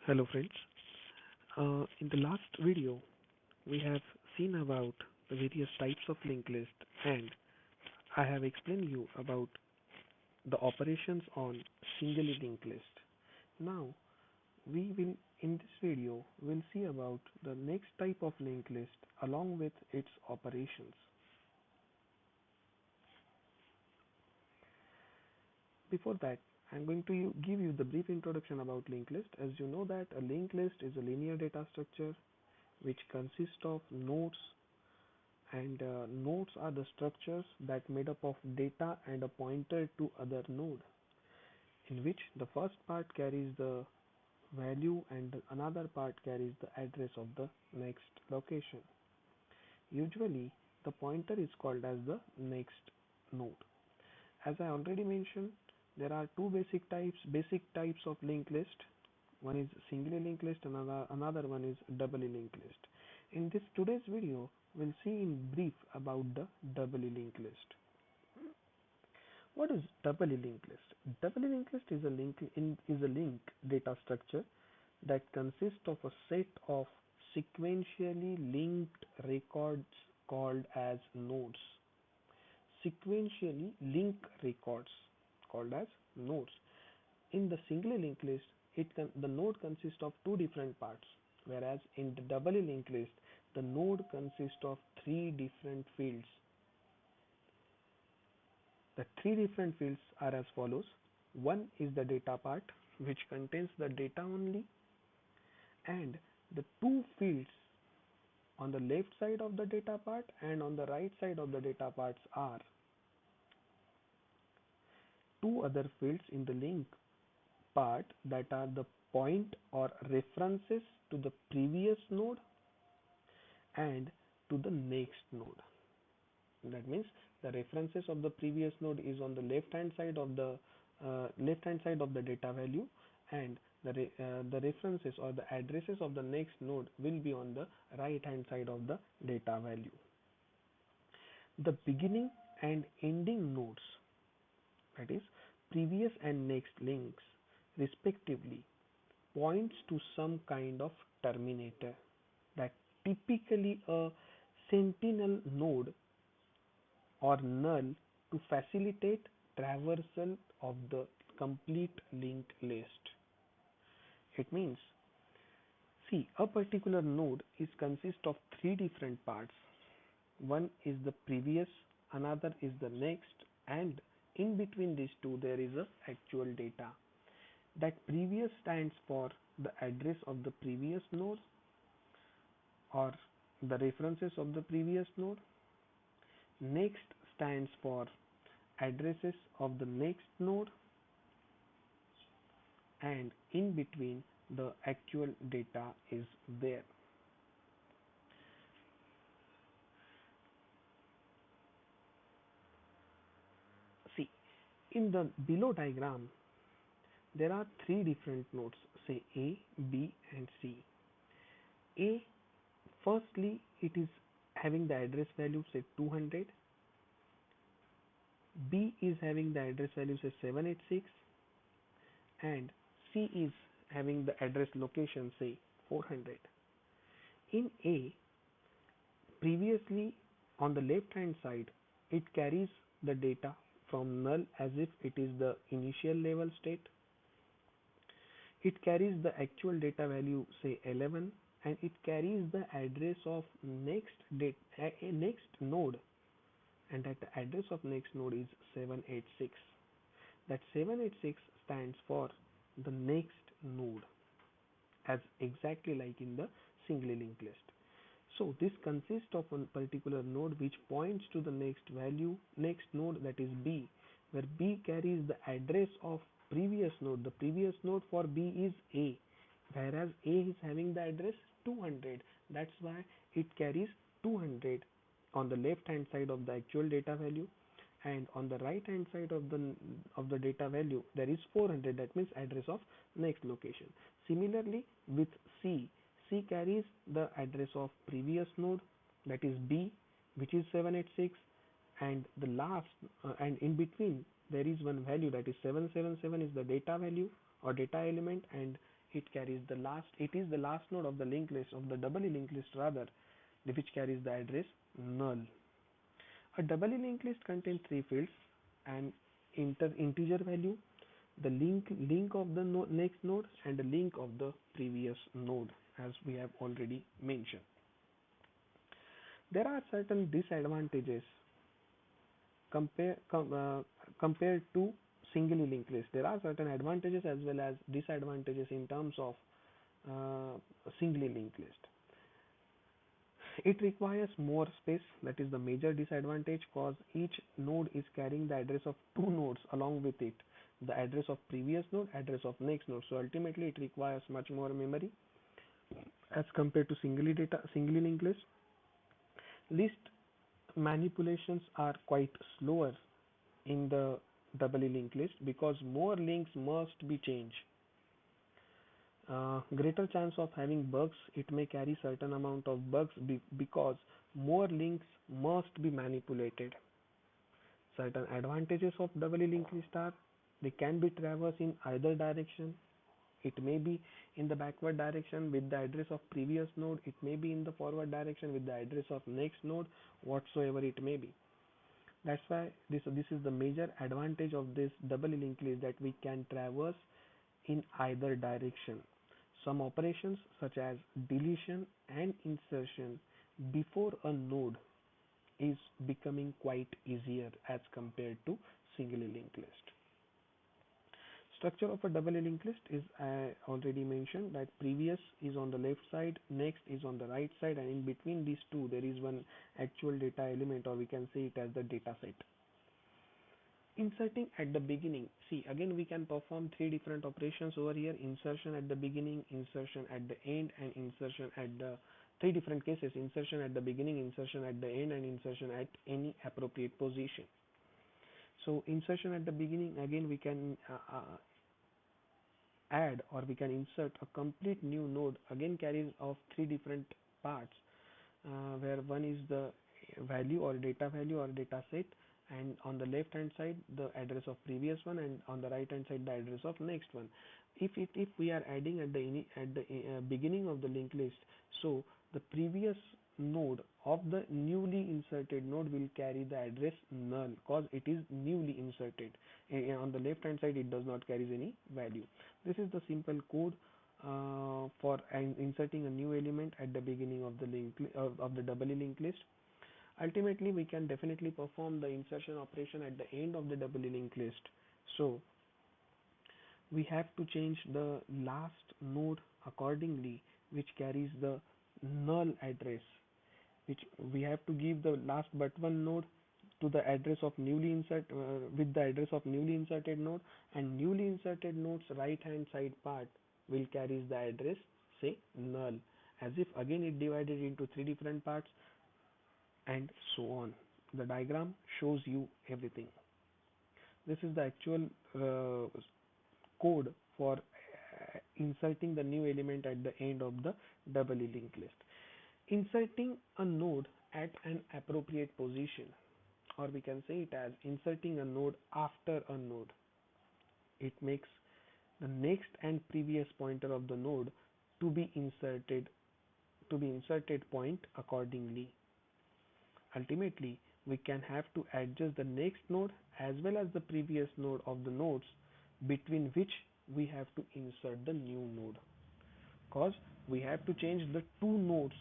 Hello friends. In the last video, we have seen about the various types of linked list and I have explained you about the operations on single linked list. Now, we will in this video will see about the next type of linked list along with its operations. Before that, I'm going to give you the brief introduction about linked list. As you know that a linked list is a linear data structure which consists of nodes and nodes are the structures that made up of data and a pointer to other node, in which the first part carries the value and another part carries the address of the next location. Usually the pointer is called as the next node. As I already mentioned, there are two basic types of linked list. One is singly linked list, another one is doubly linked list. In this today's video, we'll see in brief about the doubly linked list. What is doubly linked list? Doubly linked list is a link data structure that consists of a set of sequentially linked records called as nodes. Sequentially linked records called as nodes. In the singly linked list, the node consists of two different parts, whereas in the doubly linked list, the node consists of three different fields. The three different fields are as follows. One is the data part, which contains the data only, and the two fields on the left side of the data part and on the right side of the data parts are two other fields in the link part that are the point or references to the previous node and to the next node. That means the references of the previous node is on the left hand side of the data value, and the references or the addresses of the next node will be on the right hand side of the data value. The beginning and ending nodes, that is previous and next links respectively, points to some kind of terminator, that typically a sentinel node or null to facilitate traversal of the complete linked list. It means, see, a particular node is consist of three different parts. One is the previous, another is the next, and in between these two there is a actual data. That previous stands for the address of the previous node or the references of the previous node. Next stands for addresses of the next node, and in between the actual data is there. See, in the below diagram there are three different nodes, say A, B and C. A, firstly it is having the address value say 200, B is having the address value say 786, and C is having the address location say 400. In A, previously on the left hand side, it carries the data from null as if it is the initial level state. It carries the actual data value say 11, and it carries the address of next node, and that the address of next node is 786. That 786 stands for the next node, as exactly like in the singly linked list. So this consists of a particular node which points to the next node, that is B, where B carries the address of previous node. The previous node for B is A, whereas A is having the address 200. That's why it carries 200 on the left hand side of the actual data value, and on the right hand side of the data value there is 400. That means address of next location. Similarly with C, C carries the address of previous node, that is B, which is 786, and the last and in between there is one value, that is 777 is the data value or data element, and it is the last node of the linked list, of the doubly linked list rather, which carries the address null. A doubly linked list contains three fields: an integer value, the link of the next node, and the link of the previous node, as we have already mentioned. There are certain disadvantages compare, com, compared to singly linked list. There are certain advantages as well as disadvantages in terms of singly linked list. It requires more space, that is the major disadvantage, cause each node is carrying the address of two nodes along with it, the address of previous node, address of next node. So ultimately it requires much more memory as compared to singly linked list. List manipulations are quite slower in the doubly linked list because more links must be changed. Greater chance of having bugs, it may carry certain amount of bugs because more links must be manipulated. Certain advantages of doubly linked list are they can be traversed in either direction. It may be in the backward direction with the address of previous node, it may be in the forward direction with the address of next node, whatsoever it may be. That's why this is the major advantage of this double linked list, that we can traverse in either direction. Some operations such as deletion and insertion before a node is becoming quite easier as compared to singly linked list. Structure of a double linked list is, I already mentioned, that previous is on the left side, next is on the right side, and in between these two there is one actual data element, or we can say it as the data set. Inserting at the beginning, see again we can perform three different operations over here: insertion at the beginning, insertion at the end, and insertion at the three different cases: insertion at the beginning, insertion at the end, and insertion at any appropriate position. So insertion at the beginning, again we can add, or we can insert a complete new node, again carries of three different parts, where one is the value or data value or data set, and on the left hand side the address of previous one, and on the right hand side the address of next one. If we are adding at the beginning of the linked list, so the previous node of the newly inserted node will carry the address null because it is newly inserted. On the left hand side it does not carry any value. This is the simple code for inserting a new element at the beginning of the of the doubly linked list. Ultimately we can definitely perform the insertion operation at the end of the doubly linked list. So we have to change the last node accordingly, which carries the null address, which we have to give the last but one node to the address of newly insert with the address of newly inserted node, and newly inserted node's right hand side part will carries the address, say, null, as if again it divided into three different parts, and so on. The diagram shows you everything. This is the actual code for inserting the new element at the end of the doubly linked list. Inserting a node at an appropriate position, or we can say it as inserting a node after a node. It makes the next and previous pointer of the node to be inserted point accordingly. Ultimately, we can have to adjust the next node as well as the previous node of the nodes between which we have to insert the new node, because we have to change the two nodes,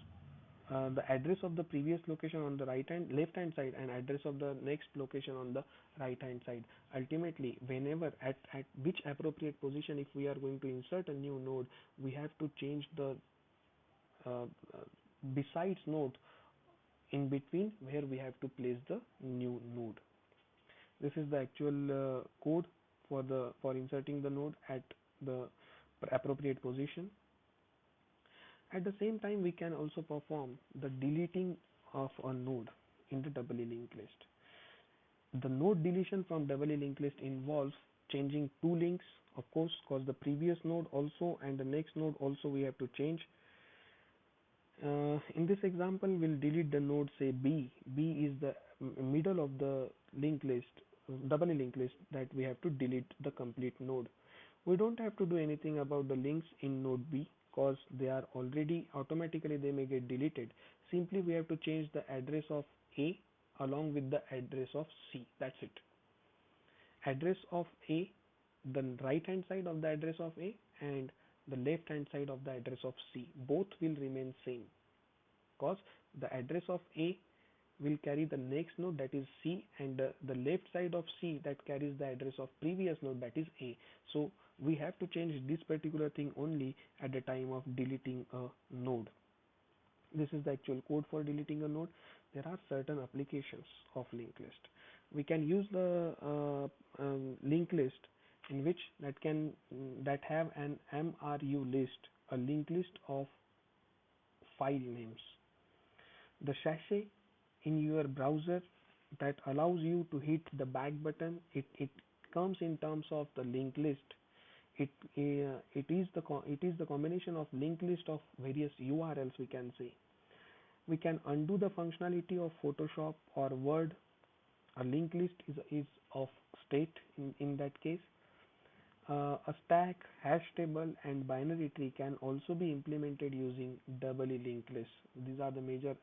the address of the previous location on the left hand side, and address of the next location on the right hand side. Ultimately, whenever at which appropriate position, if we are going to insert a new node, we have to change the uh, besides node in between where we have to place the new node. This is the actual code for inserting the node at the appropriate position. At the same time, we can also perform the deleting of a node in the doubly linked list. The node deletion from doubly linked list involves changing two links, of course, because the previous node also and the next node also we have to change. In this example, we'll delete the node, say B. B is the middle of the linked list, doubly linked list, that we have to delete the complete node. We don't have to do anything about the links in node B because they are already automatically they may get deleted. Simply we have to change the address of A along with the address of C. That's it. Address of A, the right hand side of the address of A and the left hand side of the address of C, both will remain same because the address of A will carry the next node, that is C, and the left side of C that carries the address of previous node, that is A. So we have to change this particular thing only at the time of deleting a node. This is the actual code for deleting a node. There are certain applications of linked list. We can use the linked list in which that have an MRU list, a linked list of file names. The sachet in your browser that allows you to hit the back button, it comes in terms of the linked list. It is the combination of linked list of various URLs, we can say. We can undo the functionality of Photoshop or Word. A linked list is of state in that case. A stack, hash table, and binary tree can also be implemented using doubly linked lists. These are the major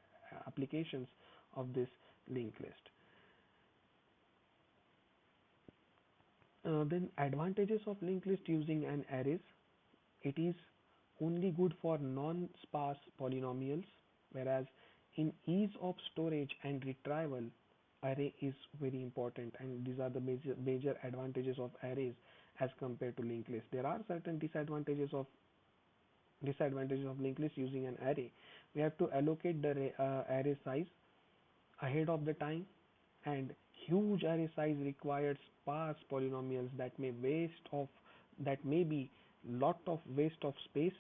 applications of this linked list. Then advantages of linked list using an arrays. It is only good for non-sparse polynomials, whereas in ease of storage and retrieval, array is very important, and these are the major advantages of arrays as compared to linked list. There are certain disadvantages of linked list using an array. We have to allocate the array size ahead of the time, and huge array size requires sparse polynomials that may be lot of waste of space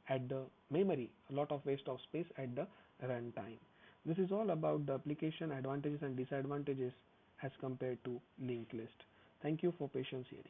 at the memory, a lot of waste of space at the runtime. This is all about the application advantages and disadvantages as compared to linked list. Thank you for patience hearing.